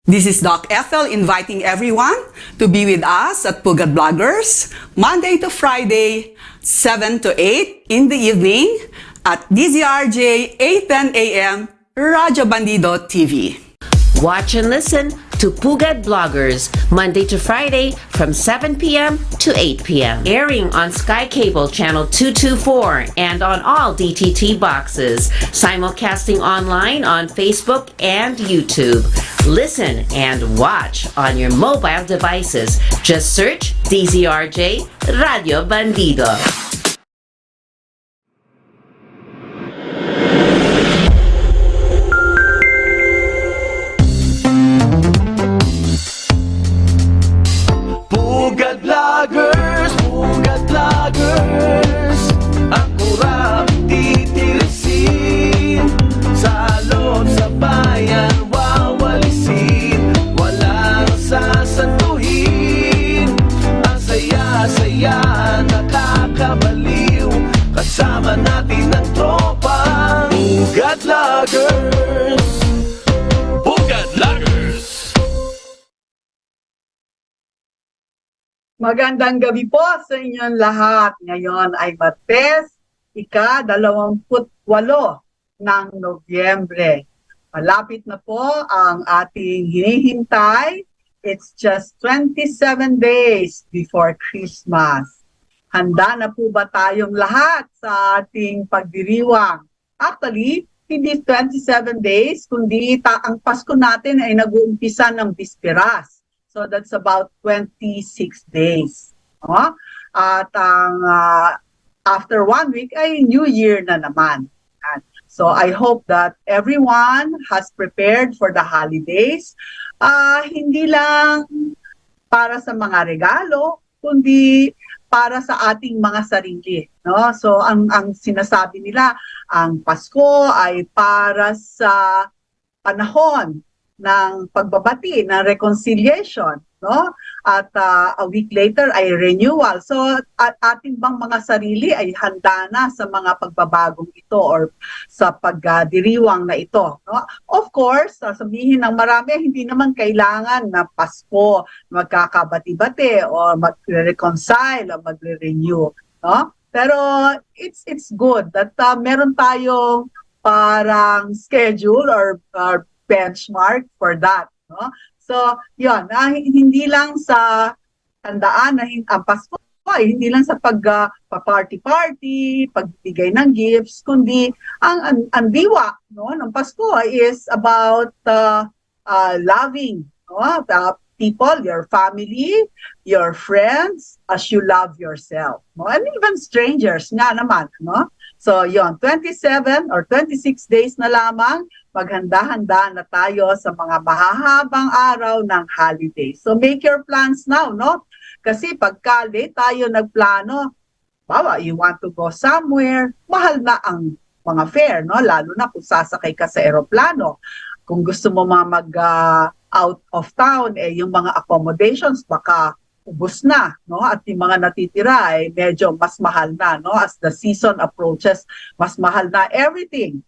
This is Doc Ethel inviting everyone to be with us at Pugad Vloggers, Monday to Friday, 7 to 8 in the evening at DZRJ 8:10 a.m. Radyo Bandido TV. Watch and listen to Pugad Vloggers, Monday to Friday from 7 p.m. to 8 p.m. Airing on Sky Cable Channel 224 and on all DTT boxes. Simulcasting online on Facebook and YouTube. Listen and watch on your mobile devices. Just search DZRJ Radio Bandido. Pugad Vloggers, ang kurap titirisin, salot sa bayan wawalisin, walang sasantuhin, ang saya-saya nakakabaliw, kasama natin ang tropa. Pugad Vloggers, Pugad Vloggers. Magandang gabi po sa inyong lahat. Ngayon ay Martes, ika-28 ng Nobyembre. Malapit na po ang ating hinihintay. It's just 27 days before Christmas. Handa na po ba tayong lahat sa ating pagdiriwang? Actually, hindi 27 days, kundi ang Pasko natin ay nag-uumpisa ng Bisperas. So that's about 26 days. At after 1 week ay New Year na naman. So I hope that everyone has prepared for the holidays. Hindi lang para sa mga regalo, kundi para sa ating mga sarili. No? So ang sinasabi nila, ang Pasko ay para sa panahon ng pagbabati, ng reconciliation, no? At a week later ay renewal. So ating bang mga sarili ay handa na sa mga pagbabagong ito or sa pagdiriwang na ito, no? Of course, sasabihin ng marami, hindi naman kailangan na Pasko magkakabati-bati o mag-reconcile o mag-renew, no? Pero it's good that meron tayong parang schedule or benchmark for that, no? So, yun, hindi lang sa tandaan na ang Pasko ay hindi lang sa pag-party-party, pagbigay ng gifts, kundi ang diwa, no, ng Pasko is about loving, no, the people, your family, your friends, as you love yourself, no? And even strangers nga naman, no? So, yun, 27 or 26 days na lamang, maghanda-handa na tayo sa mga mahahabang araw ng holiday. So, make your plans now, no? Kasi pagka late tayo nagplano, bawa, you want to go somewhere, mahal na ang mga fare, no? Lalo na kung sasakay ka sa eroplano. Kung gusto mo out of town, yung mga accommodations, baka ubos na, no? At yung mga natitira ay medyo mas mahal na, no? As the season approaches, mas mahal na everything.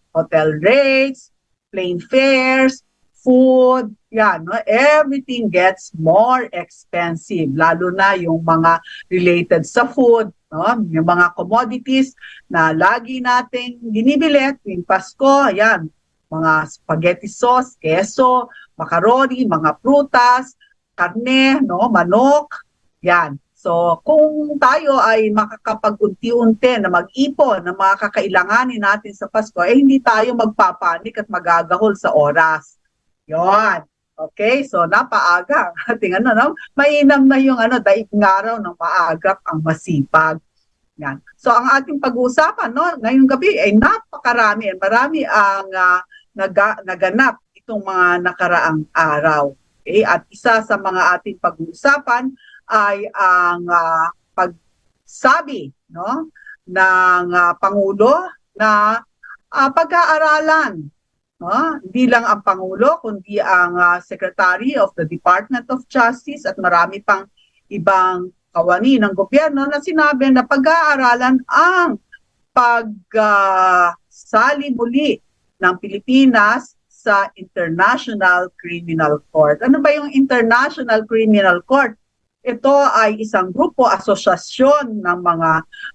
Hotel rates, plane fares, food, yan, no? Everything gets more expensive, lalo na yung mga related sa food, no? Yung mga commodities na lagi nating binibili tuwing Pasko, yan, mga spaghetti sauce, keso, macaroni, mga prutas, karne, no, manok, yan. So, kung tayo ay makakapag-unti-unti na mag-ipon ng mga kakailanganin natin sa Pasko, hindi tayo magpapanik at magagahol sa oras. Yon. Okay? So, napaaga. Tingnan no? Mainam na yung daig ngaraw ng maagap ang masipag. Yan. So, ang ating pag-uusapan, no, ngayong gabi ay napakarami. Marami ang naganap itong mga nakaraang araw. Okay? At isa sa mga ating pag-uusapan ay ang pagsabi, no, ng Pangulo na pag-aaralan, no? Hindi lang ang Pangulo kundi ang Secretary of the Department of Justice at marami pang ibang kawani ng gobyerno na sinabi na pag-aaralan ang pagsali muli ng Pilipinas sa International Criminal Court. Ano ba yung International Criminal Court? Ito ay isang grupo, asosyasyon ng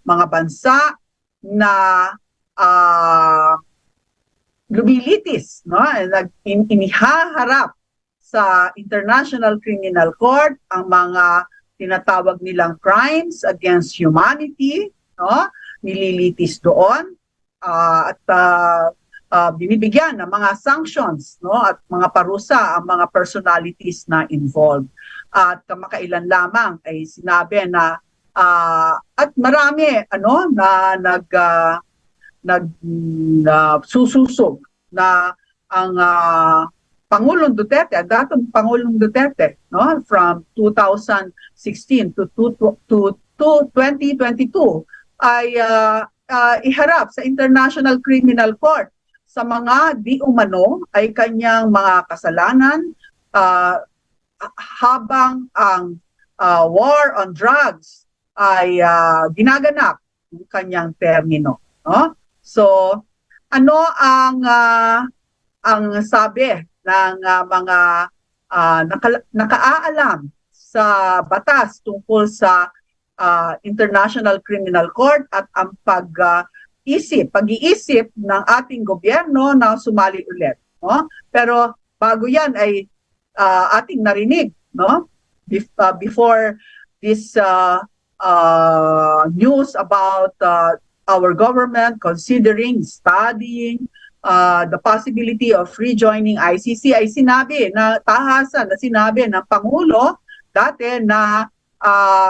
mga bansa na lumilitis, no? Inihaharap sa International Criminal Court ang mga tinatawag nilang crimes against humanity, no? Nililitis doon at binibigyan ng mga sanctions, no, at mga parusa ang mga personalities na involved. At kamakailan lamang ay sinabi na at marami na nagsususog na ang Pangulong Duterte, dating Pangulong Duterte, no, from 2016 to 2022 ay iharap sa International Criminal Court sa mga di umano ay kanyang mga kasalanan habang ang war on drugs ay ginaganap ng kanyang termino, no? So ano ang sabi ng mga nakaalam sa batas tungkol sa International Criminal Court at ang pag-iisip ng ating gobyerno na sumali ulit, no? Pero bago yan ay ating narinig, no? Before this news about our government considering studying the possibility of rejoining ICC ay sinabi na tahasan na sinabi ng Pangulo dati na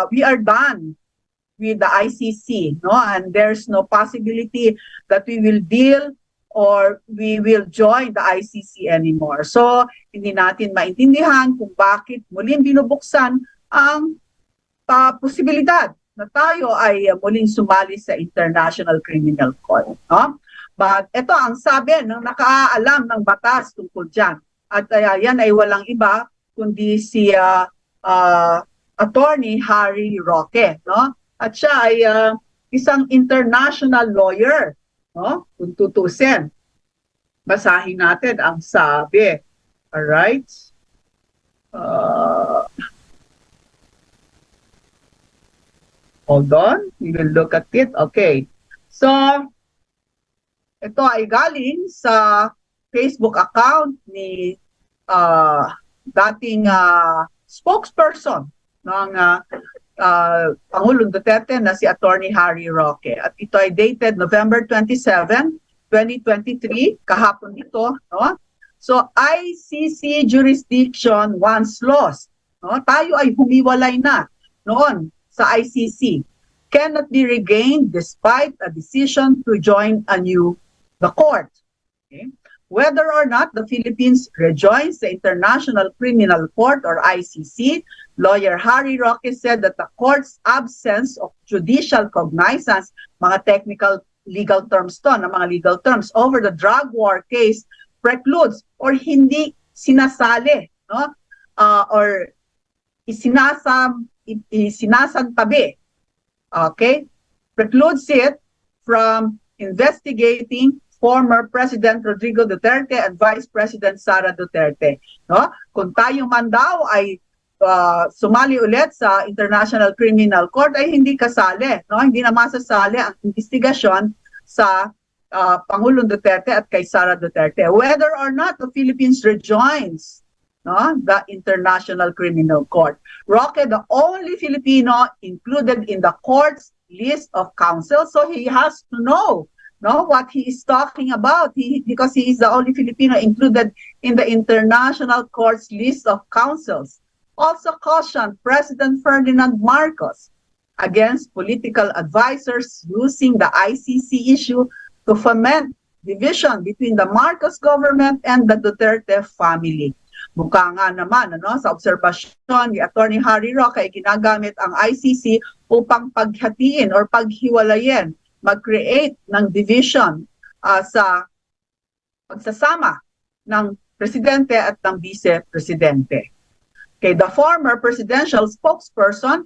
we are done with the ICC, no? And there's no possibility that we will deal or we will join the ICC anymore. So, hindi natin maintindihan kung bakit muling binubuksan ang posibilidad na tayo ay muling sumali sa International Criminal Court, no? But ito ang sabi ng nakaalam ng batas tungkol dyan. At yan ay walang iba kundi si Attorney 𝗕𝗲𝗃𝗏, no? At siya ay isang international lawyer, no? Kung tutusin. Basahin natin ang sabi. All right? Hold on. We will look at it. Okay. So, ito ay galing sa Facebook account ni dating spokesperson ng Pangulong Duterte na si Attorney 𝗕𝗲𝗃𝗏. At ito ay dated November 27, 2023, kahapon ito, no? So, ICC jurisdiction once lost, no? Tayo ay humiwalay na noon sa ICC. Cannot be regained despite a decision to join anew the court. Okay? Whether or not the Philippines rejoins the International Criminal Court or ICC, lawyer 𝗕𝗲𝗃𝗏 said that the court's absence of judicial cognizance, mga technical legal terms to, na mga legal terms, over the drug war case precludes or hindi sinasali, no? Or isinasantabi, okay? Precludes it from investigating former President Rodrigo Duterte and Vice President Sara Duterte, no? Kung tayo man daw ay sumali ulit sa International Criminal Court ay hindi kasali, no? Hindi na masasali ang investigasyon sa Pangulong Duterte at kay Sara Duterte. Whether or not the Philippines rejoins, no, the International Criminal Court. Roque, the only Filipino included in the court's list of counsel, so he has to know, no, what he is talking about, because he is the only Filipino included in the International Court's list of counsels. Also cautioned President Ferdinand Marcos against political advisors using the ICC issue to foment division between the Marcos government and the Duterte family. Mukha nga naman, sa obserbasyon ni Attorney 𝗕𝗲𝗃𝗏 ay ginagamit ang ICC upang paghatiin or paghiwalayin, mag-create ng division sa pagsasama ng presidente at ng vice-presidente. Okay, the former presidential spokesperson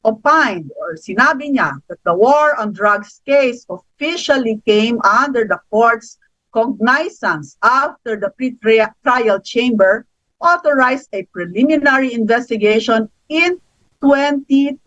opined or sinabi niya that the war on drugs case officially came under the court's cognizance after the pre-trial chamber authorized a preliminary investigation in 2022.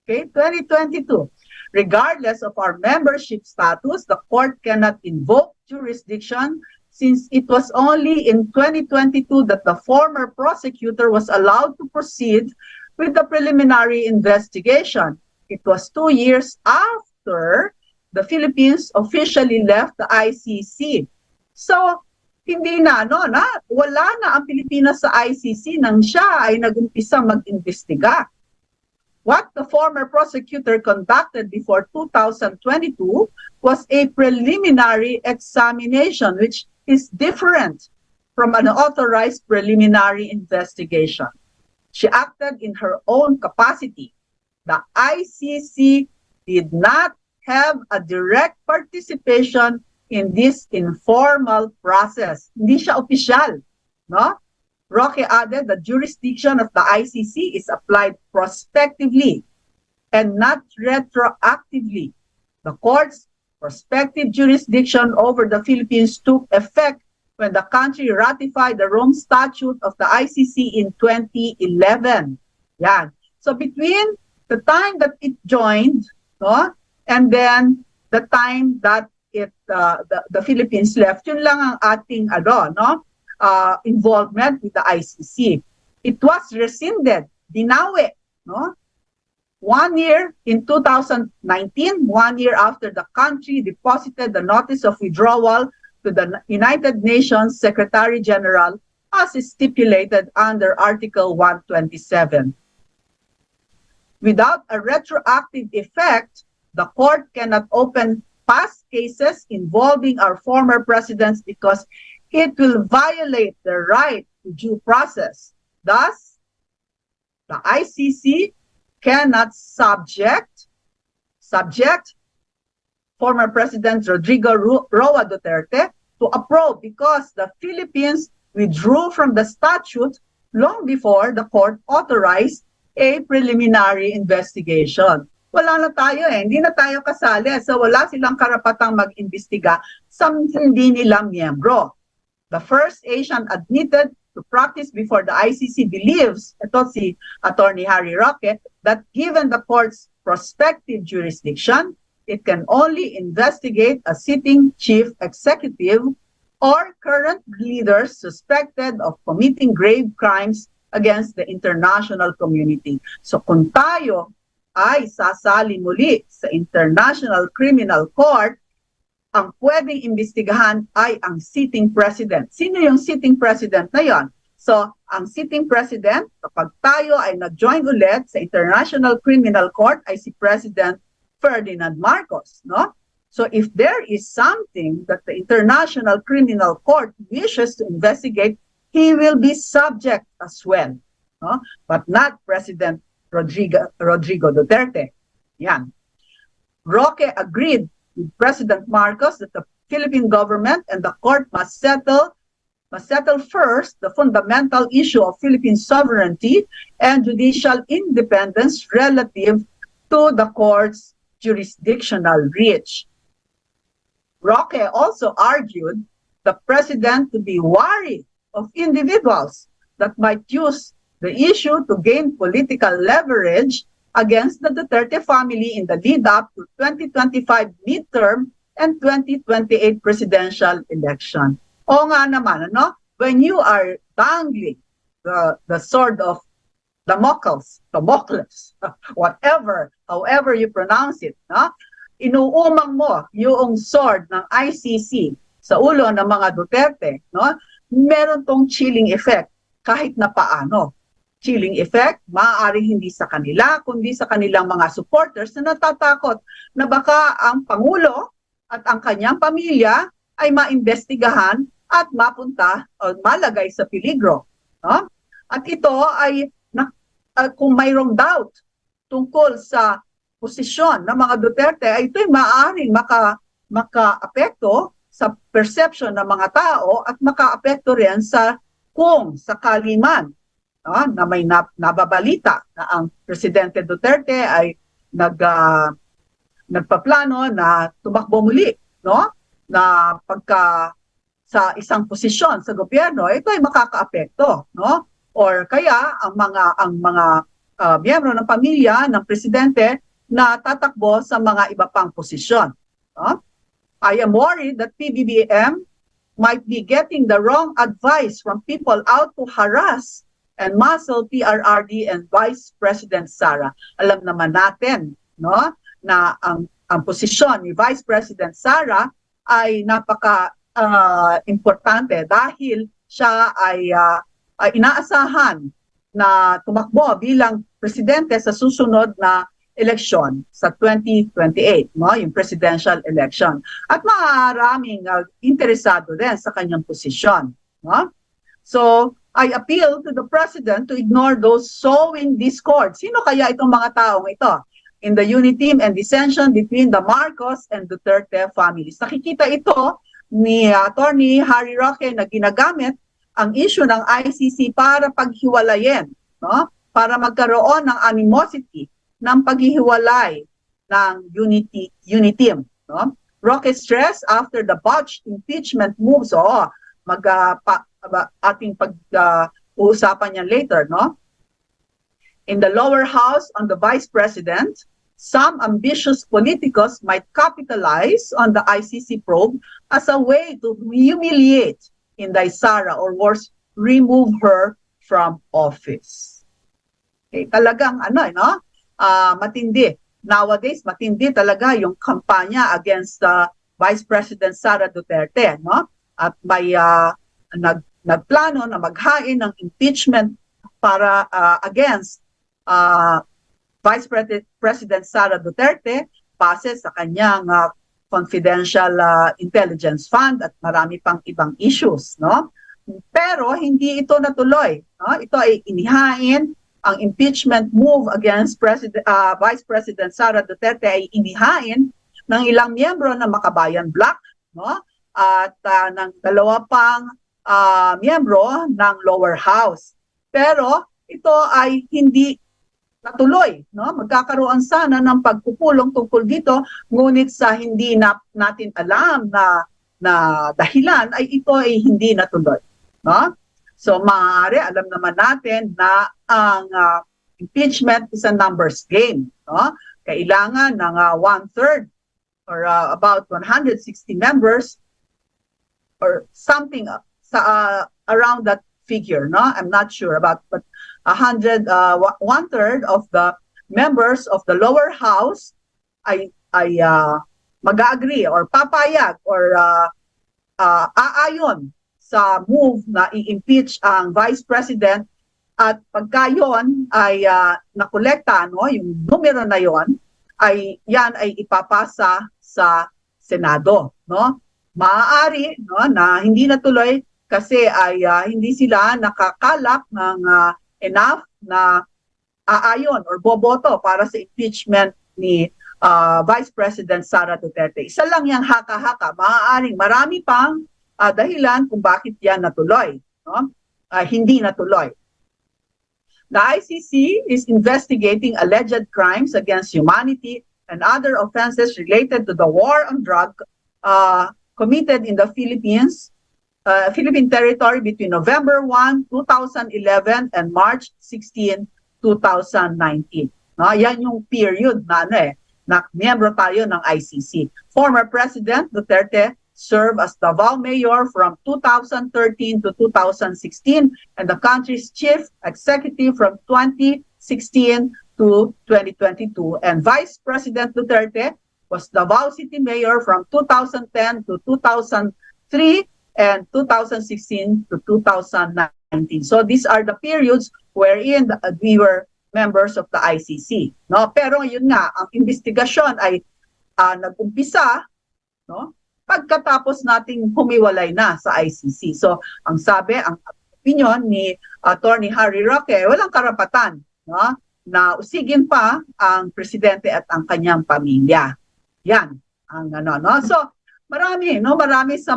Okay, 2022. Regardless of our membership status, the court cannot invoke jurisdiction since it was only in 2022 that the former prosecutor was allowed to proceed with the preliminary investigation. It was 2 years after the Philippines officially left the ICC. So, hindi na, wala na ang Pilipinas sa ICC nang siya ay nag-umpisa mag-imbestiga. What the former prosecutor conducted before 2022 was a preliminary examination, which is different from an authorized preliminary investigation. She acted in her own capacity. The ICC did not have a direct participation in this informal process. Hindi siya opisyal, no? Roque added the jurisdiction of the ICC is applied prospectively and not retroactively. The court's prospective jurisdiction over the Philippines took effect when the country ratified the Rome Statute of the ICC in 2011. Yan. So between the time that it joined, no, and then the time that it the Philippines left, yun lang ang ating involvement with the ICC. It was rescinded, dinawi, no? 1 year in 2019, 1 year after the country deposited the notice of withdrawal to the United Nations Secretary General as is stipulated under Article 127. Without a retroactive effect, the court cannot open past cases involving our former presidents because it will violate the right to due process. Thus, the ICC cannot subject former President Rodrigo Roa Duterte to a probe because the Philippines withdrew from the statute long before the court authorized a preliminary investigation. Wala na tayo hindi na tayo kasali. So wala silang karapatang mag-imbestiga sa hindi nila miyembro. The first Asian admitted to practice before the ICC believes, ito si Attorney Harry Roque, that given the court's prospective jurisdiction, it can only investigate a sitting chief executive or current leaders suspected of committing grave crimes against the international community. So kung tayo ay sasali muli sa International Criminal Court, ang pwedeng imbestigahan ay ang sitting president. Sino yung sitting president na yon? So, ang sitting president, kapag tayo ay nag-join ulit sa International Criminal Court, ay si President Ferdinand Marcos, no? So, if there is something that the International Criminal Court wishes to investigate, he will be subject as well, no? But not President Rodrigo Duterte. Yan. Roque agreed with President Marcos that the Philippine government and the court must settle first the fundamental issue of Philippine sovereignty and judicial independence relative to the court's jurisdictional reach. Roque also argued the president to be wary of individuals that might use the issue to gain political leverage against the Duterte family in the lead-up to 2025 midterm and 2028 presidential election. O nga naman, when you are dangling the sword of Damocles, however you pronounce it, inuumang mo yung sword ng ICC sa ulo ng mga Duterte, meron tong chilling effect kahit na paano. Chilling effect, maaaring hindi sa kanila, kundi sa kanilang mga supporters na natatakot na baka ang Pangulo at ang kanyang pamilya ay maimbestigahan at mapunta o malagay sa peligro. At ito ay, kung mayroong doubt tungkol sa posisyon ng mga Duterte, ay ito'y maaaring maka-apekto sa perception ng mga tao at maka-apekto rin sa kung sakali man na may nababalita na ang Presidente Duterte ay nagpaplano na tumakbo muli, na pagka sa isang posisyon sa gobyerno, ito ay makakaapekto, no? Or kaya ang mga miyembro ng pamilya ng presidente na tatakbo sa mga iba pang posisyon, no? I am worried that PBBM might be getting the wrong advice from people out to harass and muscle PRRD and Vice President Sara. Alam naman natin, no, na ang posisyon ni Vice President Sara ay napaka importante dahil siya ay inaasahan na tumakbo bilang presidente sa susunod na eleksyon sa 2028, no, yung presidential election. At maraming interesado din sa kanyang posisyon, no? So, I appeal to the president to ignore those sowing discord. Sino kaya itong mga taong ito? In the unity and dissension between the Marcos and Duterte families. Nakikita ito ni Attorney Harry Roque na ginagamit ang issue ng ICC para paghiwalayin, no? Para magkaroon ng animosity ng paghihiwalay ng unity, no? Roque stress after the botched impeachment moves, ating pag-uusapan yan later, no? In the lower house on the vice president, some ambitious politicos might capitalize on the ICC probe as a way to humiliate Inday Sara or worse, remove her from office. Okay, talagang matindi. Nowadays, matindi talaga yung kampanya against Vice President Sara Duterte, no? At may nagplano na maghain ng impeachment para against Vice President Sara Duterte base sa kanyang confidential intelligence fund at marami pang ibang issues, no? Pero hindi ito natuloy, no? Ito ay inihain, ang impeachment move against Vice President Sara Duterte ay inihain ng ilang miyembro ng Makabayan Bloc, no? At ng dalawa pang miyembro ng lower house. Pero ito ay hindi natuloy, no? Magkakaroon sana ng pagpupulong tungkol dito, ngunit sa hindi natin alam na dahilan ay ito ay hindi natuloy, no? So maaari alam naman natin na ang impeachment is a numbers game, no? Kailangan ng 1/3 or about 160 members or something around that figure, no? I'm not sure about, but 1/3 of the members of the lower house ay mag-agree or papayag or aayon sa move na i-impeach ang vice president, at pagka yon ay nakolekta, no, yung numero na yon ay yan ay ipapasa sa Senado, no? Maaari, no, na hindi natuloy kasi ay hindi sila nakakalap ng enough na aayon or boboto para sa impeachment ni Vice President Sara Duterte. Isa lang yung haka-haka. Maaaring marami pang dahilan kung bakit yan natuloy, no? Hindi natuloy. The ICC is investigating alleged crimes against humanity and other offenses related to the war on drugs committed in the Philippine territory between November 1, 2011 and March 16, 2019. No, yan yung period na miyembro tayo ng ICC. Former President Duterte served as Davao Mayor from 2013 to 2016 and the country's chief executive from 2016 to 2022. And Vice President Duterte was Davao City Mayor from 2010 to 2003 and 2016 to 2019. So these are the periods wherein we were members of the ICC. No? Pero yun nga, ang investigasyon ay nag-umpisa, no, pagkatapos nating humiwalay na sa ICC. So ang sabi, ang opinion ni Attorney Harry Roque, walang karapatan, no, na usigin pa ang presidente at ang kanyang pamilya. Yan ang no. So marami sa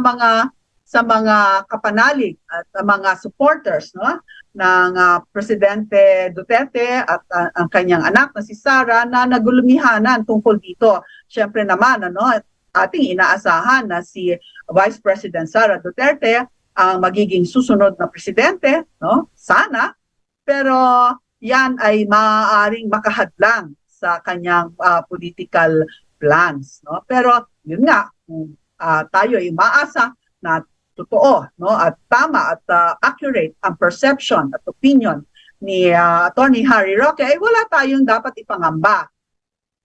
mga kapanalig at mga supporters, no, ng Presidente Duterte at ang kanyang anak na si Sara na nagulumihanan tungkol dito. Siyempre naman ating inaasahan na si Vice President Sara Duterte ang magiging susunod na presidente, no? Sana. Pero yan ay maaaring makahadlang sa kanyang political plans, no? Pero yun nga, kung tayo ay maasa na totoo, no, at tama at accurate ang perception at opinion ni Attorney Harry Roque, ay wala tayong dapat ipangamba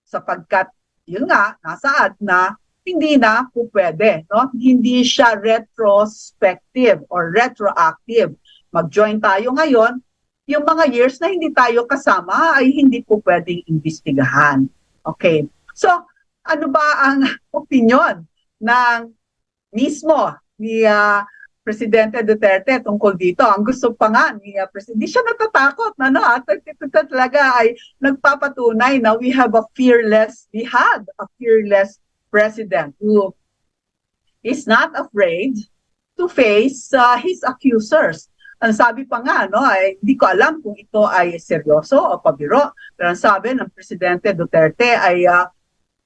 sapagkat yun nga, nasaad na hindi na po pwede, no? Hindi siya retrospective or retroactive. Mag-join tayo ngayon, yung mga years na hindi tayo kasama ay hindi po pwedeng imbestigahan. Okay. So, ano ba ang opinion ng mismo ni Presidente Duterte tungkol dito? Ang gusto pa nga ni Presidente, hindi siya natatakot na at ito talaga ay nagpapatunay na we had a fearless president who is not afraid to face his accusers. Ang sabi pa nga, ay hindi ko alam kung ito ay seryoso o pabiro. Pero ang sabi ng Presidente Duterte ay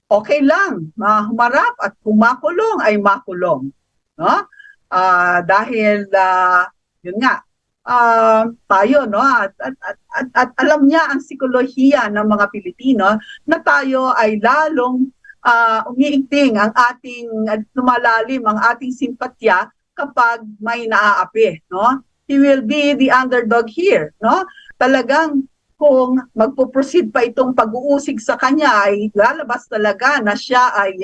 okay lang, humarap at kung makulong ay makulong. No? Dahil, yun nga, tayo, at alam niya ang psikolohiya ng mga Pilipino na tayo ay lalong umiigting ang ating, lumalalim ang ating simpatya kapag may naaapi, no? He will be the underdog here, no? Talagang kung magpo-proceed pa itong pag-uusig sa kanya ay lalabas talaga na siya ay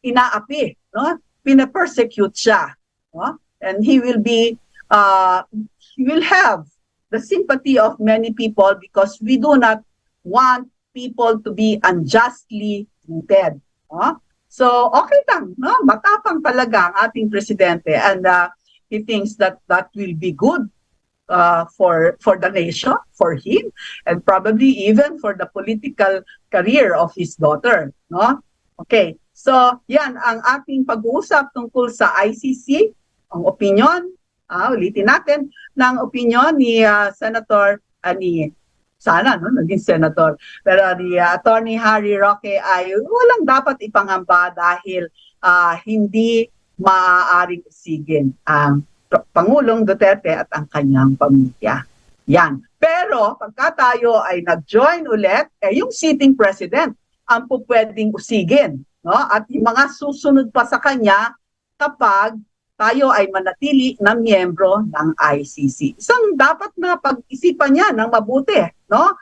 inaapi, no? Pina-persecute siya, no? And he will have the sympathy of many people because we do not want people to be unjustly treated, no? So okay lang, no? Matapang talaga ang ating presidente and he thinks that that will be good for the nation, for him, and probably even for the political career of his daughter, no? Okay, so yan ang ating pag-uusap tungkol sa ICC, ang opinion, ulitin natin, ng opinion ni Senator, sana, no, naging senator, pero ni Attorney Harry Roque ay walang dapat ipangamba dahil hindi maaaring isigin ang Pangulong Duterte at ang kanyang pamilya. Yan. Pero pagka tayo ay nag-join ulit, yung sitting president ang pupwedeng usigin, no? At yung mga susunod pa sa kanya kapag tayo ay manatili na miyembro ng ICC. Isang dapat na pag-isipan niya ng mabuti, no?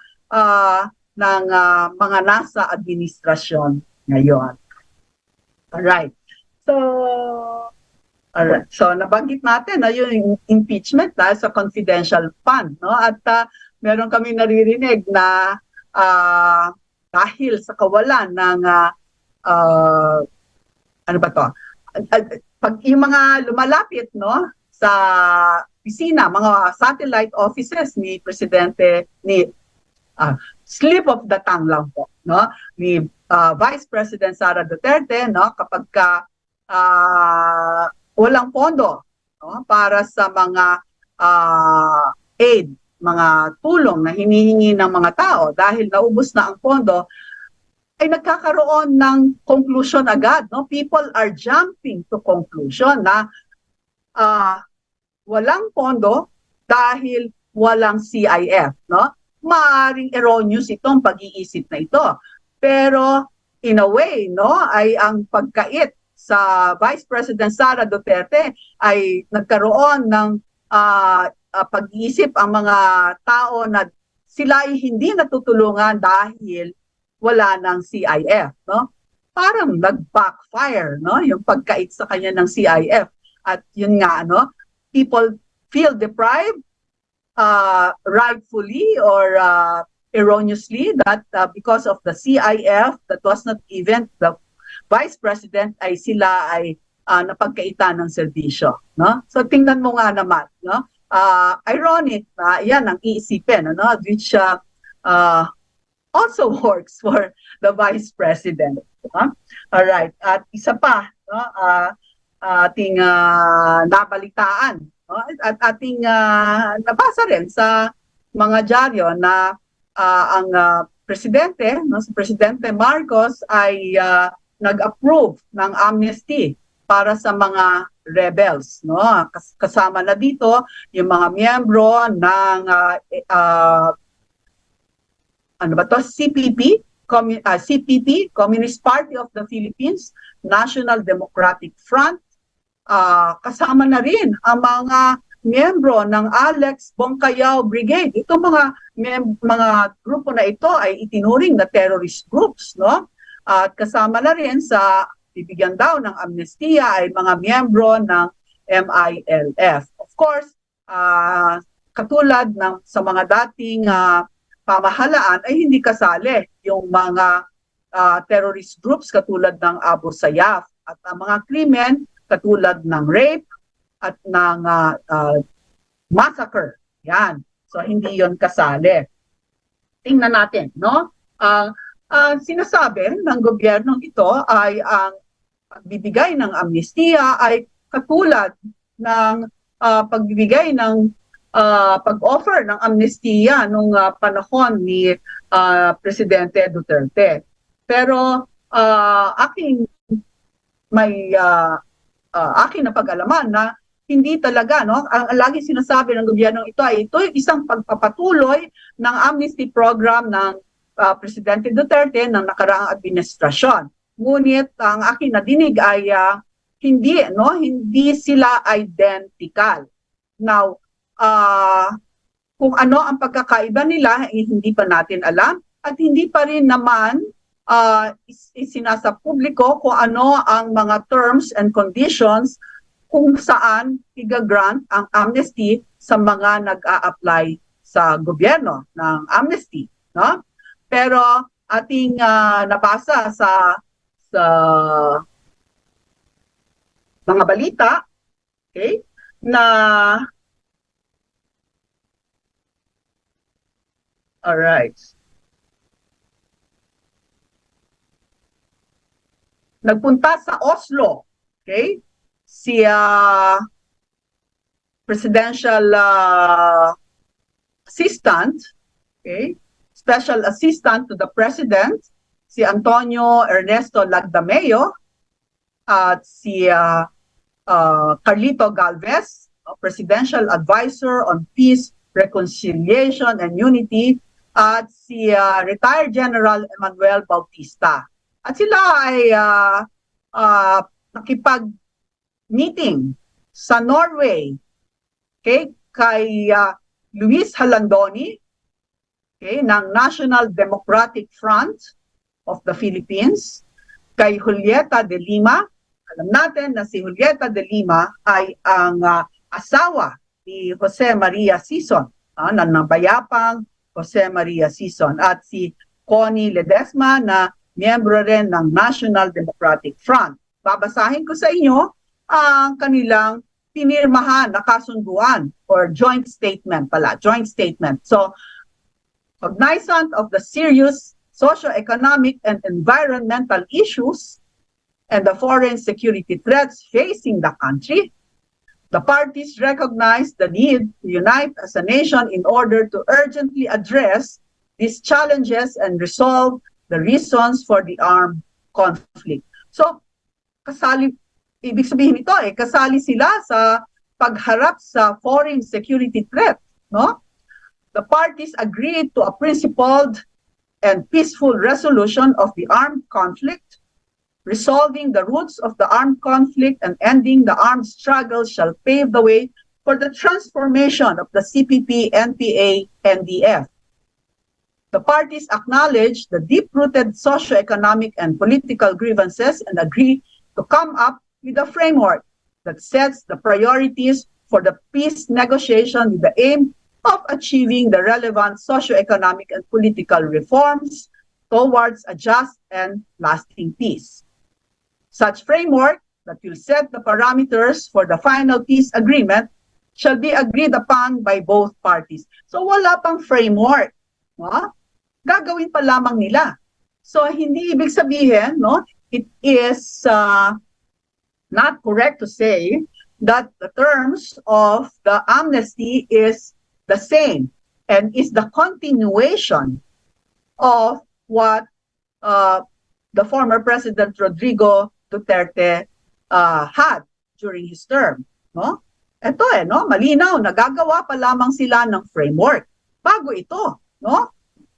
Ng mga nasa administrasyon ngayon. Alright. So nabanggit natin na yung impeachment dahil sa confidential fund, no? At meron kami naririnig na dahil sa kawalan ng ano ba to? Pag yung mga lumalapit, no, sa opisina, mga satellite offices ni Presidente, ni slip of the tongue lang po, no, ni Vice President Sara Duterte, no, kapag walang pondo, no, para sa mga aid, mga tulong na hinihingi ng mga tao dahil naubos na ang pondo, ay nagkakaroon ng conclusion agad, no? People are jumping to conclusion na walang pondo dahil walang CIF, no? Maaring erroneous itong pag-iisip na ito. Pero in a way, no, ay ang pagkait sa Vice President Sara Duterte ay nagkaroon ng pag-iisip ang mga tao na sila ay hindi natutulungan dahil wala ng CIF, no? Parang nag-backfire, no, yung pagkait sa kanya ng CIF. At yun nga, no, people feel deprived rightfully or erroneously that because of the CIF that was not given the Vice President ay sila ay napagkaitan ng serbisyo, no? So tingnan mo nga naman, no? Ironic na yan ang iisipin, no, which also works for the Vice President. All right. At isa pa, no, ating nabalitaan, no, at ating nabasa rin sa mga dyaryo na ang presidente, no, si Presidente Marcos ay nag-approve ng amnesty para sa mga rebels, no? Kasama na dito yung mga miyembro ng ano ba to? CPP, CPP, Communist Party of the Philippines, National Democratic Front. Kasama na rin ang mga miyembro ng 𝗕𝗵𝗀𝗆 Brigade. Itong mga grupo na ito ay itinuring na terrorist groups, no? At kasama na rin sa bibigyan daw ng amnestiya ay mga miyembro ng MILF. Of course, katulad ng sa mga dating pamahalaan ay hindi kasali yung mga terrorist groups katulad ng Abu Sayyaf at ang mga krimen katulad ng rape at ng massacre. Yan. So hindi yon kasali. Tingnan natin, no? Sinasabi ng gobyernong ito ay ang pagbibigay ng amnestiya ay katulad ng pagbibigay ng pag-offer ng amnestiya nung panahon ni Presidente Duterte. Pero aking na pag-alaman na hindi talaga, no? Ang lagi sinasabi ng gobyernong ito ay ito isang pagpapatuloy ng amnesty program ng Presidente Duterte ng nakaraang administrasyon. Ngunit ang aking nadinig ay hindi sila identical. Now, kung ano ang pagkakaiba nila, hindi pa natin alam at hindi pa rin naman isinasa publiko kung ano ang mga terms and conditions kung saan i-grant ang amnesty sa mga nag-a-apply sa gobyerno ng amnesty, no? Pero ating nabasa sa mga balita, okay, na alright. Nagpunta sa Oslo, okay? Si presidential assistant, okay? Special assistant to the president, si Antonio Ernesto Lagdameo, at si Carlito Galvez, presidential advisor on peace, reconciliation, and unity, at si retired General Emmanuel Bautista. At sila ay nakipag-meeting sa Norway, okay, kay Luis Halandoni, okay, ng National Democratic Front of the Philippines, kay Julieta de Lima. Alam natin na si Julieta de Lima ay ang asawa ni Jose Maria Sison, ng nabayapang Jose Maria Sison, at si Connie Ledesma na miyembro rin ng National Democratic Front. Babasahin ko sa inyo ang kanilang pinirmahan na kasunduan or joint statement pala, joint statement. So, cognizant of the serious socio-economic and environmental issues and the foreign security threats facing the country, the parties recognize the need to unite as a nation in order to urgently address these challenges and resolve the reasons for the armed conflict. So, ibig sabihin ito kasali sila sa pagharap sa foreign security threat, no? The parties agreed to a principled and peaceful resolution of the armed conflict, resolving the roots of the armed conflict and ending the armed struggle shall pave the way for the transformation of the CPP, NPA, NDF. The parties acknowledge the deep-rooted socio-economic and political grievances and agree to come up with a framework that sets the priorities for the peace negotiation with the aim of achieving the relevant socio-economic and political reforms towards a just and lasting peace. Such framework that will set the parameters for the final peace agreement shall be agreed upon by both parties. So wala pang framework, no? Gagawin pa lamang nila. So hindi ibig sabihin, no, it is not correct to say that the terms of the amnesty is the same and is the continuation of what the former President Rodrigo Duterte had during his term, no? Ito no, malinaw, nagagawa pa lamang sila ng framework bago ito, no?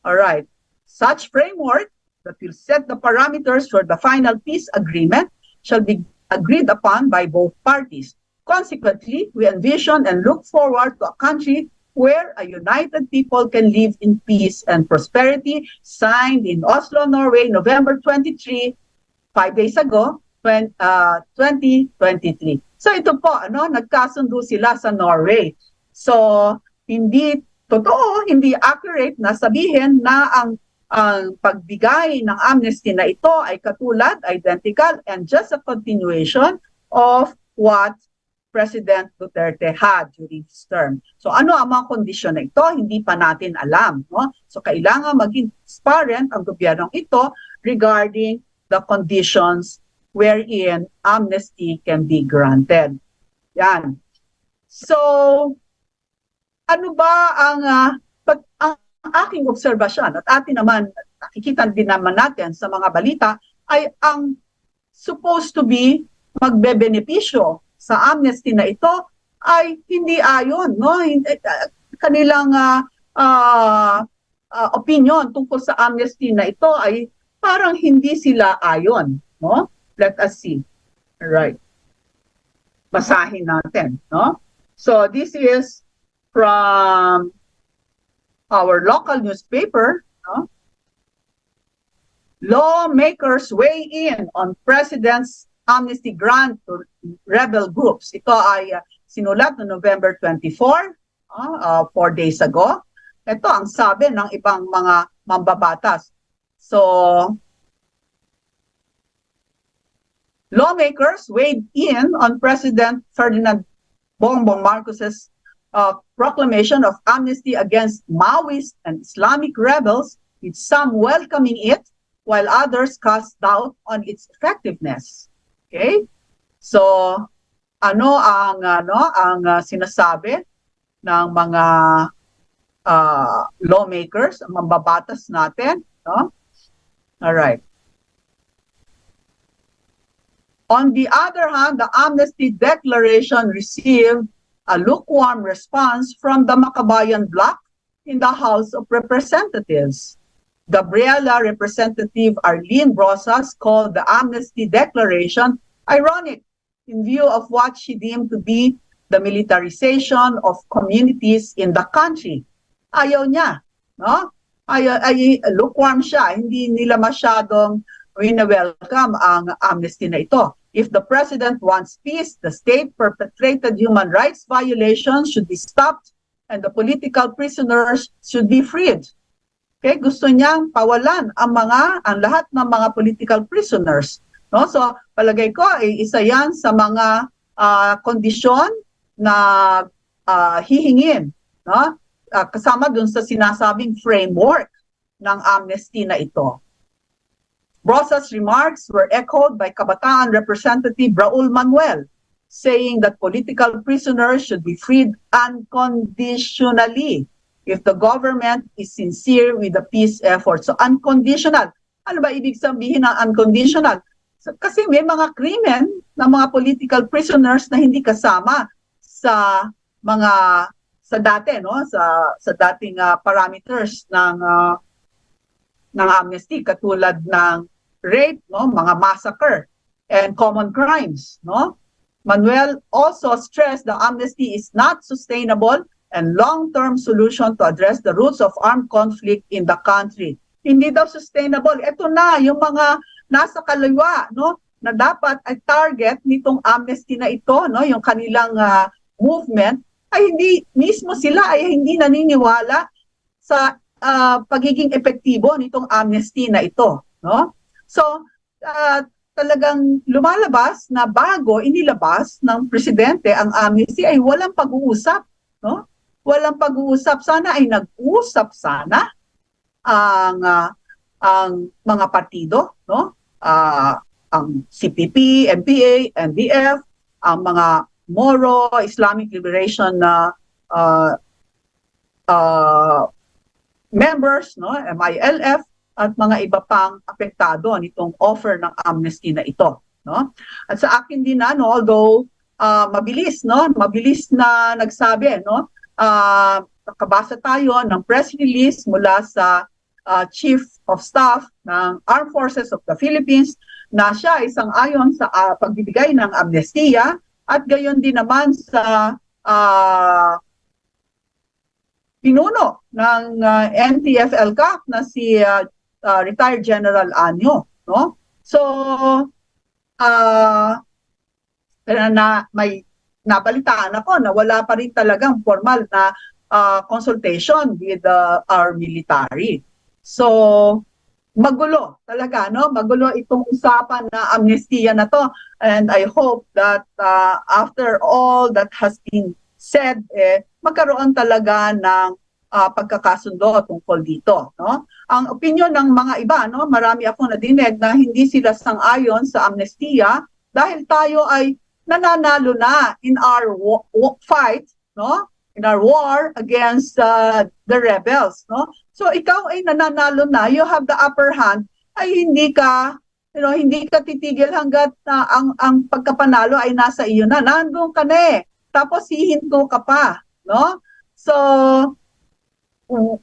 All right. Such framework that will set the parameters for the final peace agreement shall be agreed upon by both parties. Consequently, we envision and look forward to a country where a united people can live in peace and prosperity, signed in Oslo, Norway, November 23, 5 days ago, 2023. So ito po, nagkasundo sila sa Norway. So hindi totoo, hindi accurate na sabihin na ang pagbigay ng amnesty na ito ay katulad, identical, and just a continuation of what President Duterte had during his term. So ano ang mga kondisyon na ito? Hindi pa natin alam. No? So kailangan maging transparent ang gobyernong ito regarding the conditions wherein amnesty can be granted. Yan. So, ano ba ang aking obserbasyon at atin naman, nakikita din naman natin sa mga balita, ay ang supposed to be magbebenepisyo sa amnesty na ito ay hindi ayon, no? Kanilang opinion tungkol sa amnesty na ito ay parang hindi sila ayon, no? Let us see. All right. Basahin natin, no? So this is from our local newspaper, no? Lawmakers weigh in on President's amnesty grant to rebel groups. Ito ay sinulat no November 24, 4 days ago. Ito ang sabi ng ibang mga mambabatas. So, lawmakers weighed in on President Ferdinand Bongbong Marcos's proclamation of amnesty against Maoist and Islamic rebels, with some welcoming it, while others cast doubt on its effectiveness. Okay? So, ano ang sinasabi ng mga lawmakers, ang mambabatas natin, no? All right. On the other hand, the amnesty declaration received a lukewarm response from the Makabayan bloc in the House of Representatives. Gabriela Representative Arlene Brosas called the amnesty declaration ironic in view of what she deemed to be the militarization of communities in the country. Ayaw niya, no? Ay lukewarm siya, hindi nila masyadong wina-welcome ang amnesty na ito. If the president wants peace, the state-perpetrated human rights violations should be stopped and the political prisoners should be freed. Okay, gusto niyang pawalan ang lahat ng mga political prisoners. No? So, palagay ko ay isa yan sa mga kondisyon na hihingin, no? Kasama dun sa sinasabing framework ng amnesty na ito. Brosas' remarks were echoed by Kabataan Representative Raul Manuel, saying that political prisoners should be freed unconditionally if the government is sincere with the peace effort. So unconditional. Ano ba ibig sabihin ng unconditional? So, kasi may mga krimen ng mga political prisoners na hindi kasama sa dati, no? Sa dating parameters ng amnesty, katulad ng rape, no, mga massacre, and common crimes, no? Manuel also stressed the amnesty is not sustainable and long-term solution to address the roots of armed conflict in the country. Hindi daw sustainable. Ito na yung mga nasa kaliwa, no, na dapat ay target nitong amnesty na ito, no, yung kanilang movement, ay hindi mismo sila ay hindi naniniwala sa pagiging epektibo nitong amnesty na ito, no? So, talagang lumalabas na bago inilabas ng presidente ang amnesty ay walang pag-uusap, no? Walang pag-uusap. Sana ay nag-usap sana ang mga partido, no? Ang CPP, MPA, NDF, ang mga Moro, Islamic Liberation members, no? MILF, at mga iba pang apektado nitong offer ng amnesty na ito, no? At sa akin din although mabilis na nagsabi, no? Nakabasa tayo ng press release mula sa Chief of Staff ng Armed Forces of the Philippines na siya ay sang-ayon sa pagbibigay ng amnestiya at gayon din naman sa pinuno ng NTF-ELCAC na si retired General Anyo, no? So may nabalitaan ako na wala pa rin talagang formal na consultation with our military. So magulo talaga, no? Magulo itong usapan na amnestiya na to, and I hope that after all that has been said, magkaroon talaga ng pagkakasundo tungkol dito, no? Ang opinion ng mga iba, no, marami akong nadinig na hindi sila sang-ayon sa amnestiya dahil tayo ay nananalo na in our fight, no? In our war against the rebels, no? So ikaw ay nananalo na, you have the upper hand, ay hindi ka titigil hangga't ang pagkapanalo ay nasa iyo na. Nandun ka na tapos hihinto ka pa, no? So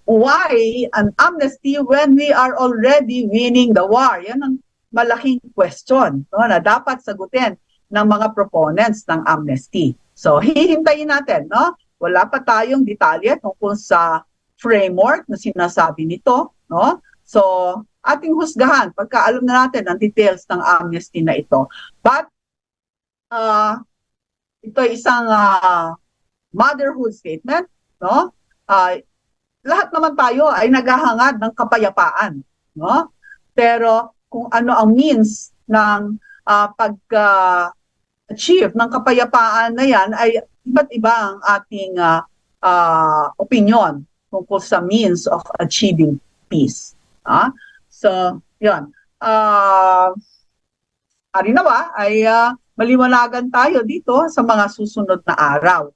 why an amnesty when we are already winning the war? Yan ang malaking question, no, na dapat sagutin ng mga proponents ng amnesty. So hihintayin natin, no? Wala pa tayong detalye tungkol sa framework na sinasabi nito, no? So ating husgahan pagka alam na natin ang details ng amnesty na ito. But ito ay isang motherhood statement, no? Lahat naman tayo ay naghahangad ng kapayapaan, no? Pero kung ano ang means ng pag-achieve ng kapayapaan na yan ay iba't iba ang ating opinion tungkol sa means of achieving peace. So, yun. Harinawa ay maliwanagan tayo dito sa mga susunod na araw.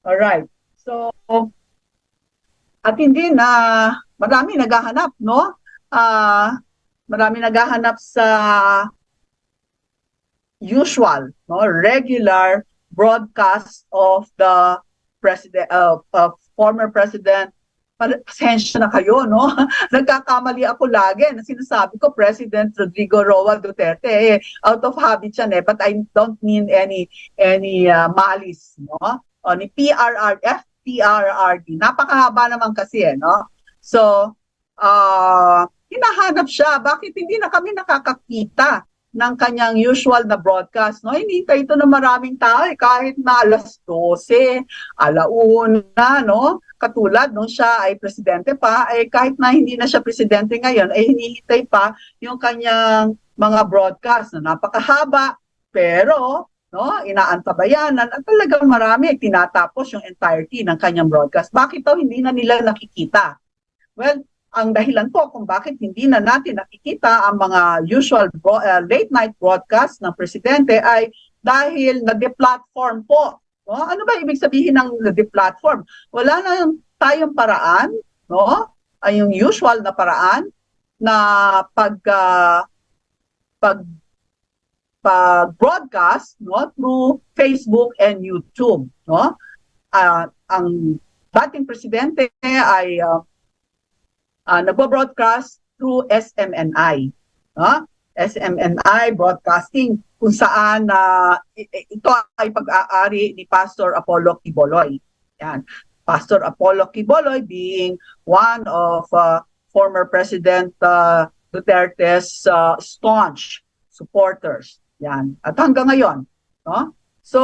Alright. So, at hindi na marami naghahanap, no? Marami naghahanap sa usual, no, regular broadcast of the president, former president. Pasensya na kayo, no? Nagkakamali ako lagi na sinasabi ko President Rodrigo Roa Duterte. Out of habit yan but I don't mean any malice, no? O ni PRRD. Napakahaba naman kasi, no? So, hinahanap siya. Bakit hindi na kami nakakakita ng kanyang usual na broadcast, no? Hinihintay ito ng maraming tao, kahit na alas 12, alauna, no? Katulad nung siya ay presidente pa, kahit na hindi na siya presidente ngayon, hinihintay pa yung kanyang mga broadcast na napakahaba, pero no, inaantabayanan at talagang marami tinatapos yung entirety ng kanyang broadcast. Bakit daw hindi na nila nakikita? Well, ang dahilan po kung bakit hindi na natin nakikita ang mga usual late night broadcast ng presidente ay dahil nade-platform po. No? Ano ba ibig sabihin ng nade-platform? Wala na tayong paraan, no? Ay yung usual na paraan na pag-broadcast, no, through Facebook and YouTube, no? Ang dating presidente ay nagbo-broadcast through SMNI, no? SMNI broadcasting kung saan ito ay pag-aari ni Pastor Apollo Quibuloy. Yan. Pastor Apollo Quibuloy being one of former President Duterte's staunch supporters. Yan. At hanggang ngayon, no? So,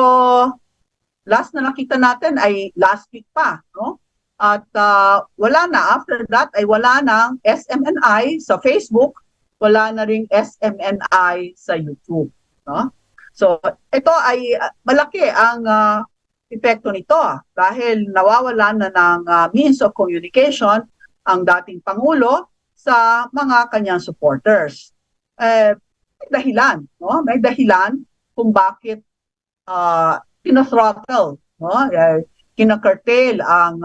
last na nakita natin ay last week pa, no? At wala na. After that ay wala ng SMNI sa Facebook, wala na ring SMNI sa YouTube, no? So, ito ay malaki ang epekto nito dahil nawawalan na ng means of communication ang dating Pangulo sa mga kanyang supporters. May dahilan, no? May dahilan kung bakit tinothrottle, no? Kinakurtail ang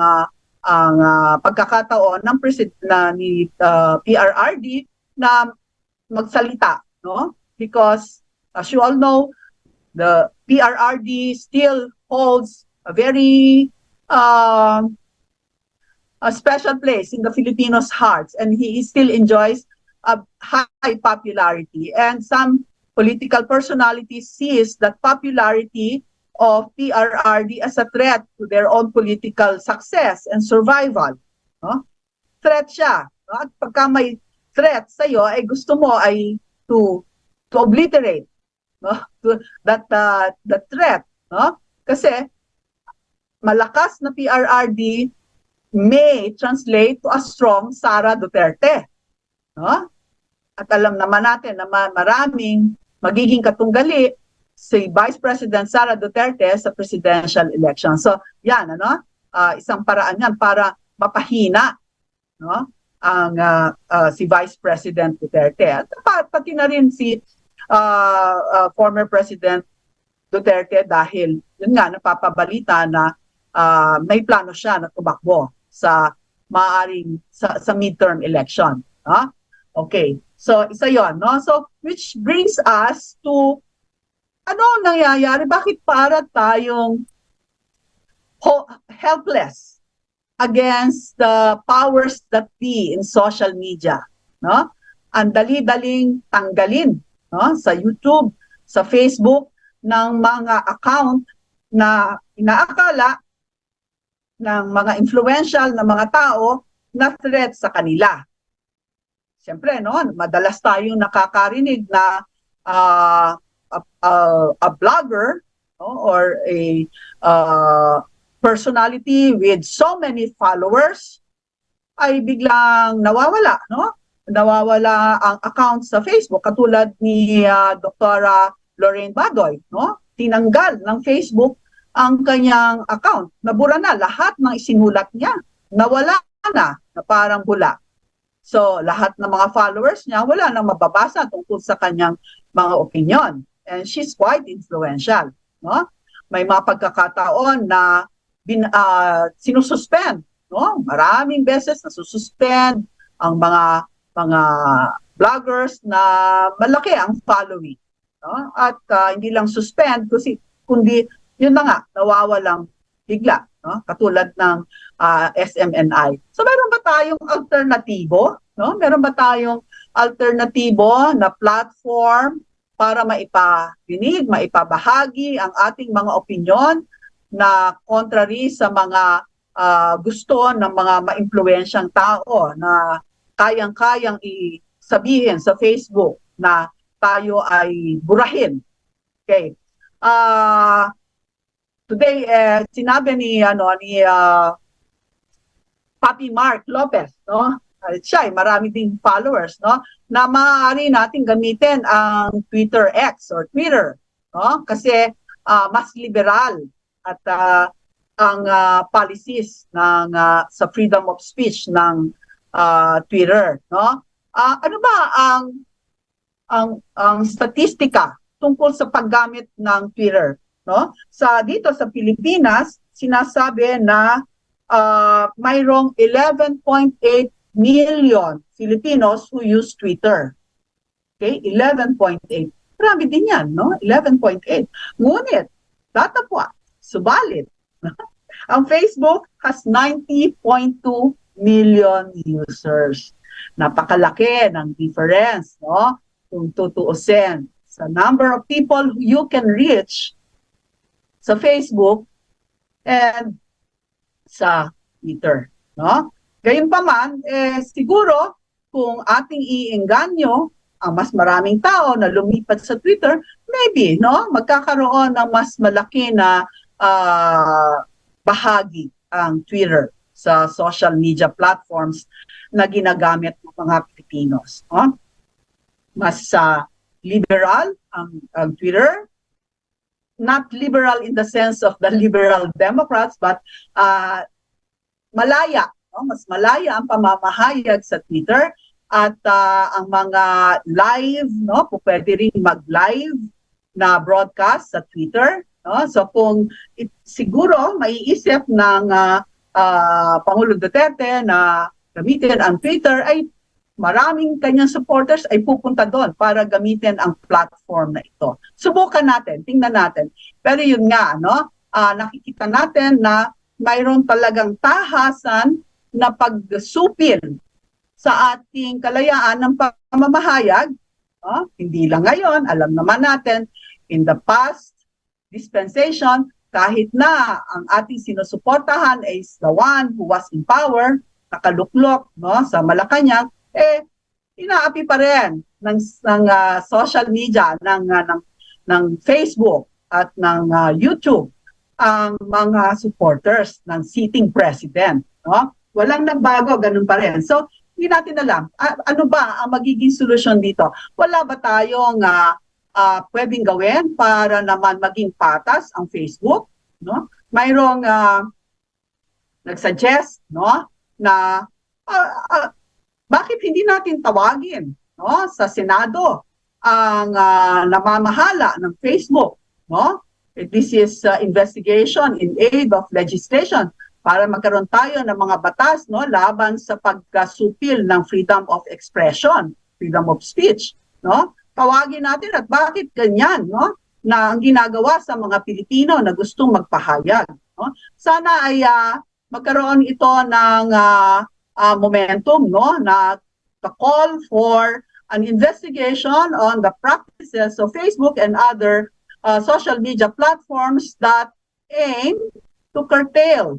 ang pagkakataon ng ni PRRD na magsalita, no? Because as you all know, the PRRD still holds a very a special place in the Filipinos' hearts, and he still enjoys a high popularity. And some political personalities sees that popularity of PRRD as a threat to their own political success and survival. No? Threat siya. No? At pagka may threat sa'yo, ay gusto mo ay to obliterate, no? The threat. No? Kasi malakas na PRRD may translate to a strong Sara Duterte. No? At alam naman natin na maraming magiging katunggali si Vice President Sara Duterte sa presidential election. So, yan, isang paraan yan para mapahina, no, ang si Vice President Duterte. At pati na rin si former President Duterte dahil, yun nga, napapabalita na may plano siya na tumakbo sa maaring sa midterm election. Okay. So, isa yon, no? So, which brings us to ano nangyayari? Bakit para tayong helpless against the powers that be in social media, no? Ang dali-daling tanggalin, no, sa YouTube, sa Facebook ng mga account na inaakala ng mga influential na mga tao na threat sa kanila. Siyempre, no, madalas tayong nakakarinig na a blogger, no, or a personality with so many followers ay biglang nawawala, no? Nawawala ang account sa Facebook katulad ni Dr. Lorraine Badoy, no? Tinanggal ng Facebook ang kanyang account. Nabura na lahat ng isinulat niya. Nawala na parang bula. So, lahat ng mga followers niya, wala nang mababasa tungkol sa kanyang mga opinion. And she's quite influential. No? May mga pagkakataon na sinususpend. No? Maraming beses na sususpend ang mga vloggers na malaki ang following. No? At hindi lang suspend, kundi yun na nga, nawawalang bigla. No? Katulad ng SMNI. So meron ba tayong alternatibo? No? Meron ba tayong alternatibo na platform para maiparinig, maipabahagi ang ating mga opinyon na contrary sa mga gusto ng mga maimpluwensyang tao na kayang-kayang isabihin sa Facebook na tayo ay burahin. Okay. Today, sinabi ni Papi Mark Lopez, no? Siya ay marami ding followers, no? Na maaari natin gamitin ang Twitter X or Twitter, no? Kasi mas liberal at ang policies ng sa freedom of speech ng Twitter, no? Ano ba ang statistika tungkol sa paggamit ng Twitter, no? Dito sa Pilipinas, sinasabi na mayroong 11.8 million Filipinos who use Twitter. Okay, 11.8. Marami din yan, no? 11.8. Ngunit, tatapwa, subalit, ang Facebook has 90.2 million users. Napakalaki ng difference, no? Kung tutuusin sa number of people you can reach sa Facebook and sa Twitter, no? Gayunpaman, siguro kung ating iengganyo ang mas maraming tao na lumipat sa Twitter, maybe, no, magkakaroon ng mas malaki na bahagi ang Twitter sa social media platforms na ginagamit ng mga Pilipinos, no? Mas liberal ang Twitter. Not liberal in the sense of the liberal Democrats, but malaya, no? Mas malaya ang pamamahayag sa Twitter at ang mga live, no, pwede rin mag-live na broadcast sa Twitter, no? So kung siguro maiisip ng Pangulo Duterte na gamitin ang Twitter, ay maraming kanyang supporters ay pupunta doon para gamitin ang platform na ito. Subukan natin, tingnan natin. Pero yun nga, no? Nakikita natin na mayroon talagang tahasan na pagsupil sa ating kalayaan ng pamamahayag. Hindi lang ngayon, alam naman natin, in the past dispensation, kahit na ang ating sinusuportahan is the one who was in power, nakaluklok, no, sa Malacanang, inaapi pa rin ng social media, ng Facebook at ng YouTube ang mga supporters ng sitting president. No? Walang nagbago, ganun pa rin. So, hindi natin alam, ano ba ang magiging solusyon dito? Wala ba tayong pwedeng gawin para naman maging patas ang Facebook? No? Mayroong nagsuggest, no, na bakit hindi natin tawagin, no, sa Senado ang namamahala ng Facebook, no? This is investigation in aid of legislation para magkaroon tayo ng mga batas, no, laban sa pagkasupil ng freedom of expression, freedom of speech, no? Tawagin natin at bakit ganyan, no, na ang ginagawa sa mga Pilipino na gustong magpahayag, no? Sana ay magkaroon ito ng momentum, no, na the call for an investigation on the practices of Facebook and other social media platforms that aim to curtail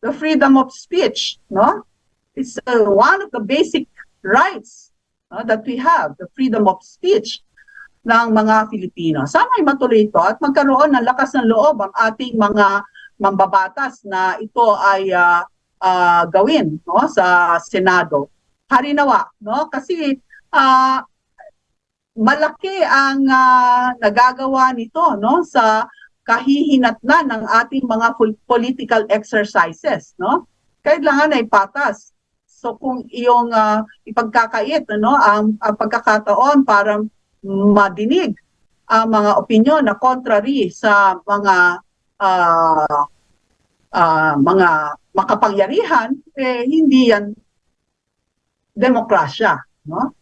the freedom of speech, no? It's one of the basic rights that we have, the freedom of speech ng mga Filipino. Sana ay matuloy ito at magkaroon ng lakas ng loob ang ating mga mambabatas na ito ay gawin, no, sa Senado. Harinawa, no? Kasi malaki ang nagagawa nito, no, sa kahihinatnan ng ating mga political exercises, no? Kailangan ay patas. So kung iyong ipagkakait, no, ang pagkakataon para madinig ang mga opinyon na contrary sa mga makapangyarihan, hindi yan demokrasya, no?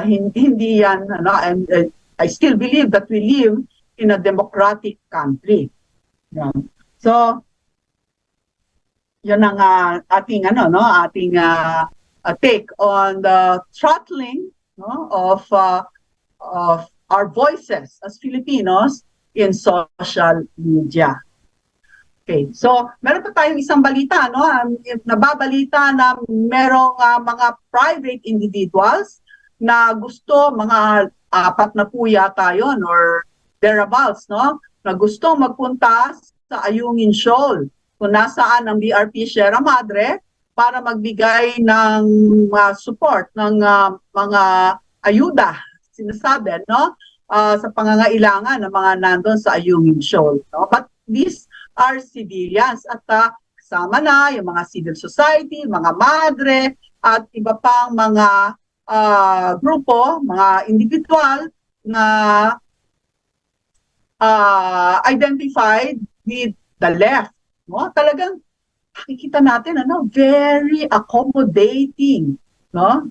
Hindi yan, ano, and I still believe that we live in a democratic country. Yan. So, yun ang ating take on the throttling, no, of our voices as Filipinos in social media. Okay, so meron pa tayong isang balita, no? Nababalita na merong mga private individuals na gusto, mga 4 na po yata yun or thereabouts, no? Na gusto magpunta sa Ayungin Shoal kung nasaan ang BRP Sierra Madre para magbigay ng support ng mga ayuda, sinasabi, no? Sa pangangailangan ng mga nandun sa Ayungin Shoal, no? But these are civilians at kasama na yung mga civil society, mga madre at iba pang mga grupo, mga individual na identified with the left, no? Talagang nakikita natin, ano, very accommodating, no?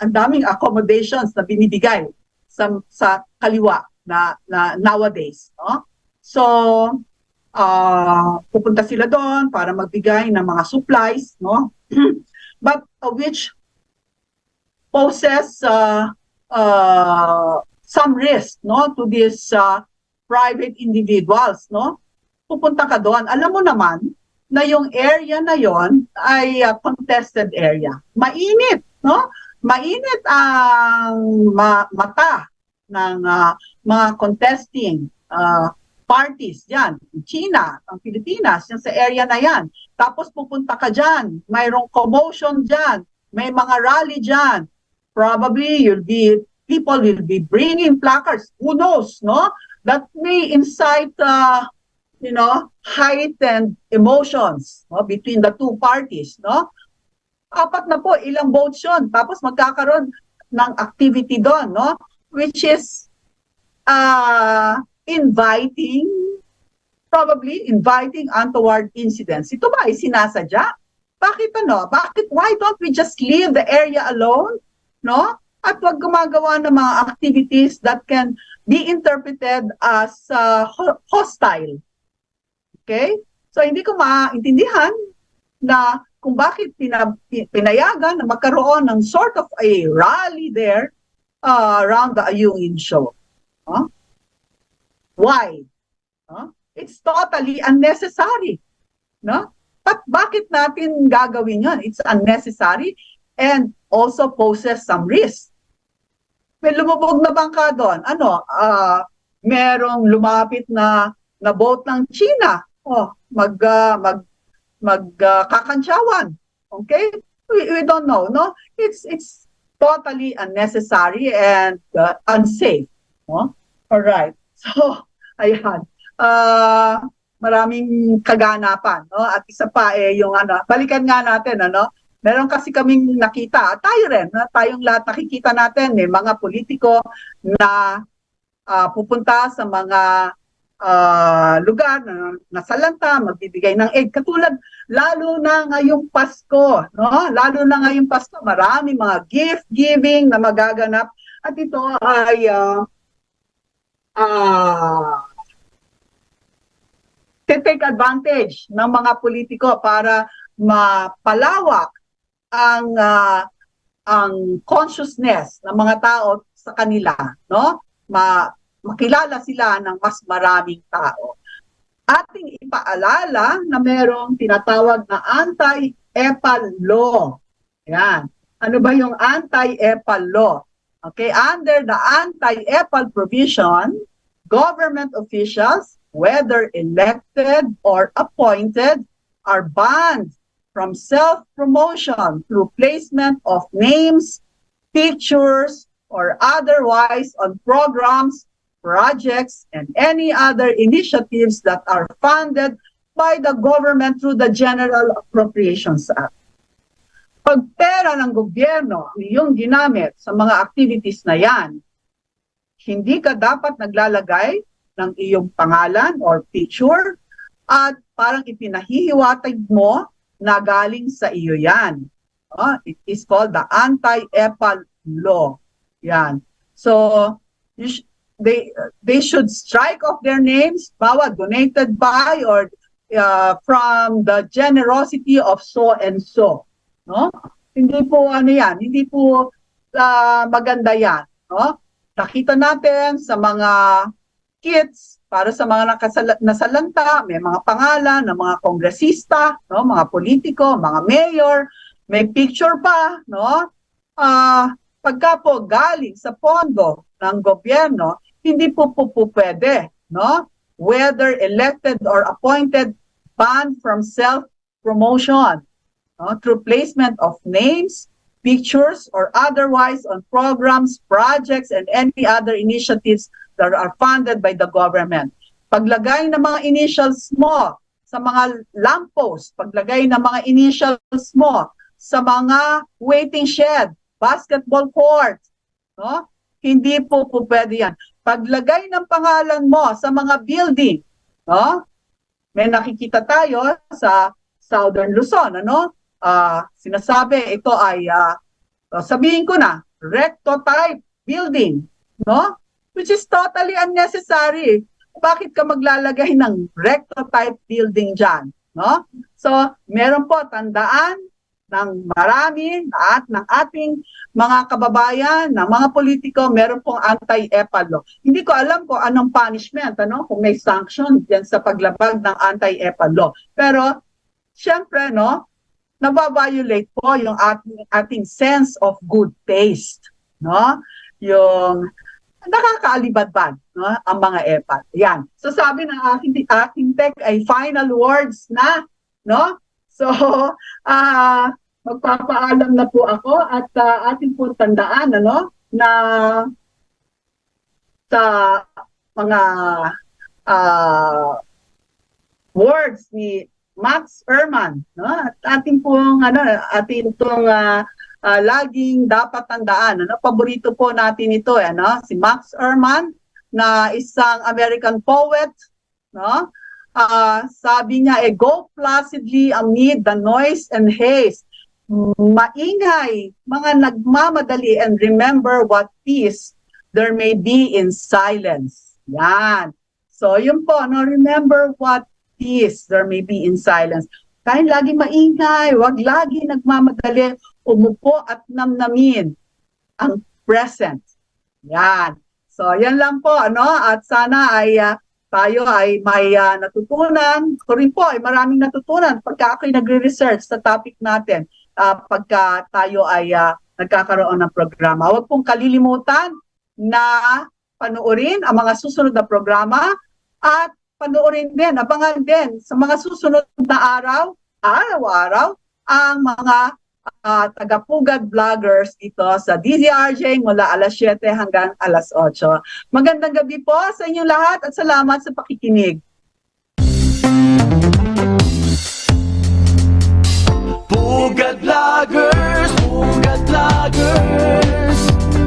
Ang daming accommodations na binibigay sa kaliwa na nowadays, no? So pupunta sila doon para magbigay ng mga supplies, no? But which poses some risk, no, to these private individuals, no? Pupunta ka doon, alam mo naman na yung area na yon ay contested area. Mainit, no? Mainit ang mata ng mga contesting parties diyan, China, ang Pilipinas, yung sa area na yan. Tapos pupunta ka diyan, mayroong commotion diyan, may mga rally diyan. Probably people will be bringing placards. Who knows, no? That may incite, heightened emotions, no, between the two parties, no? 4 na po, ilang votes yun. Tapos magkakaroon ng activity doon, no? Which is inviting probably inviting untoward incidents. Ito ba ay sinasadya? Bakit ano? Why don't we just leave the area alone? No? At wag gumagawa ng mga activities that can be interpreted as hostile. Okay? So hindi ko maintindihan na kung bakit pinayagan na magkaroon ng sort of a rally there around the Ayungin show. Huh? Why? Huh? It's totally unnecessary. No? But bakit natin gagawin yun? It's unnecessary and also poses some risk. May lumubog na bangka doon. Ano? Merong lumapit na boat ng China. Oh, magkakantsawan. Okay? We don't know, no? It's totally unnecessary and unsafe. No? All right. So, ayan. Maraming kaganapan, no? At isa pa yung balikan nga natin, meron kasi kaming nakita, tayo rin, tayong lahat nakikita natin, may mga politiko na pupunta sa mga lugar na nasalanta, magbibigay ng aid. Katulad, lalo na ngayong Pasko, no? Lalo na ngayong Pasko, marami mga gift giving na magaganap. At ito ay take advantage ng mga politiko para mapalawak ang consciousness ng mga tao sa kanila, no? Makilala sila ng mas maraming tao. Ating ipaalala na merong tinatawag na anti-epal law. Yan. Ano ba yung anti-epal law? Okay, under the anti-epal provision, government officials, whether elected or appointed, are banned from self-promotion through placement of names, pictures, or otherwise on programs, projects, and any other initiatives that are funded by the government through the General Appropriations Act. Pag pera ng gobyerno ang iyong ginamit sa mga activities na yan, hindi ka dapat naglalagay ng iyong pangalan or picture at parang ipinahihiwatag mo na galing sa iyo yan. It is called the anti-epal law. Yan. So, they should strike off their names, donated by or from the generosity of so and so. No? Hindi po yan, hindi po maganda yan. No? Nakita natin sa mga kits para sa mga nasalanta, may mga pangalan ng mga kongresista, no, mga politiko, mga mayor, may picture pa, no? Pagka po galing sa pondo ng gobyerno, hindi po pwede, no? Whether elected or appointed, banned from self-promotion, no? Through placement of names, pictures, or otherwise on programs, projects, and any other initiatives that are funded by the government. Paglagay ng mga initials mo sa mga lamppost, paglagay ng mga initials mo sa mga waiting shed, basketball court, no? Hindi po pwede yan. Paglagay ng pangalan mo sa mga building, no? May nakikita tayo sa Southern Luzon, sinasabi ito ay sabihin ko na recto-type building, no? Which is totally unnecessary. Bakit ka maglalagay ng recto-type building dyan? No? So, meron po tandaan ng marami at ng ating mga kababayan, ng mga politiko, meron pong anti-epal law. Hindi ko alam kung anong punishment, kung may sanction yan sa paglabag ng anti-epal law. Pero, syempre, nababiolate po yung ating sense of good taste. No? Yung nakakaalibadbad, no, ang mga epal. Yan. So sabi ng ating tech ay final words na, no? So magpapaalam na po ako at ating po tandaan na sa mga words ni 𝗥𝗲𝗴𝗆, no? At ating pong laging dapat tandaan, paborito po natin ito, si 𝗥𝗲𝗴𝗆 na isang American poet, no? sabi niya, go placidly amid the noise and haste. Maingay, mga nagmamadali, and remember what peace there may be in silence. Yan. So, yun po, no? Remember what peace there may be in silence. Kahit lagi maingay, wag lagi nagmamadali, umupo at namnamin ang present. Yan. So, yan lang po, ano? At sana ay tayo ay may natutunan. Ko rin po ay maraming natutunan pagka ako'y nagre-research sa topic natin, pagka tayo ay nagkakaroon ng programa. Huwag pong kalilimutan na panoorin ang mga susunod na programa at panoorin din, abangan din sa mga susunod na araw-araw, ang mga taga-Pugad Vloggers dito sa DZRJ mula alas 7 hanggang alas 8. Magandang gabi po sa inyong lahat at salamat sa pakikinig. Pugad Vloggers,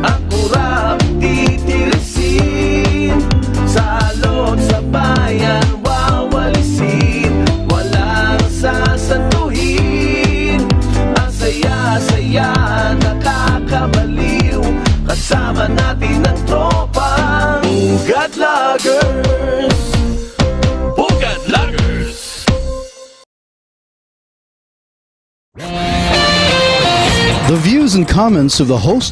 ang kurap titirisin, salot sa bayan wawalisin, walang sasantuhin, ang saya-saya nakakabaliw, kasama natin ang tropa. Pugad Vloggers, Pugad Vloggers. The views and comments of the hosts